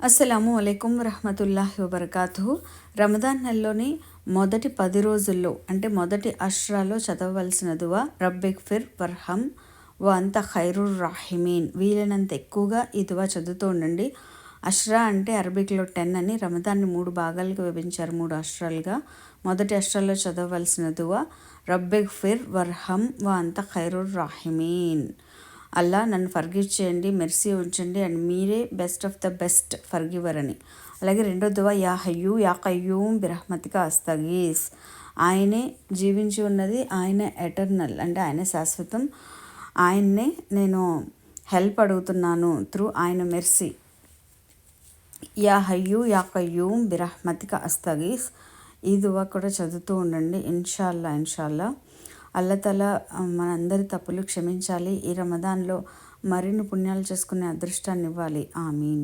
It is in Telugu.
అస్సలాము అలైకుం రహమతుల్లాహి వబర్కాతుహు. రమదాన్ నెలలోని మొదటి 10 రోజుల్లో అంటే మొదటి అష్రాలో చదవవలసిన దువా రబ్బిగ్ఫిర్ వర్హమ్ వ అంత ఖైరుర్ రాహిమీన్. వీలైనంత ఎక్కువగా ఈ దువా చదువుతూ ఉండండి. అష్రా అంటే అరబిక్లో 10 అని, రమదాన్ని 3 భాగాలుగా విభజించారు, 3 అష్రాలుగా. మొదటి అష్రాలో చదవవలసిన దువా రబ్బిగ్ఫిర్ వర్హమ్ వ అంత ఖైరుర్ రాహిమీన్. అల్లా నన్ను ఫర్గివ్ చేయండి, మెర్సీ ఉంచండి అండ్ మీరే బెస్ట్ ఆఫ్ ద బెస్ట్ ఫర్గివర్ అని. అలాగే రెండో దువా యా హయ్యూ యా కయ్యూమ్ బిరహ్మతికా అస్తగీస్. ఆయనే జీవించి ఉన్నది, ఆయన ఎటర్నల్ అంటే ఆయన శాశ్వతం, ఆయన్నే నేను హెల్ప్ అడుగుతున్నాను త్రూ ఆయన మెర్సీ. యా హయ్యూ యా కయ్యూమ్ బిరహ్మతికా అస్తగీస్. ఈ దువా కూడా చదువుతూ ఉండండి. ఇన్షాల్లా అల్లాహ్ మనందరి తప్పులు క్షమించాలి. ఈ రమదాన్లో మరిన్ని పుణ్యాలు చేసుకునే అదృష్టాన్ని ఇవ్వాలి. ఆమీన్.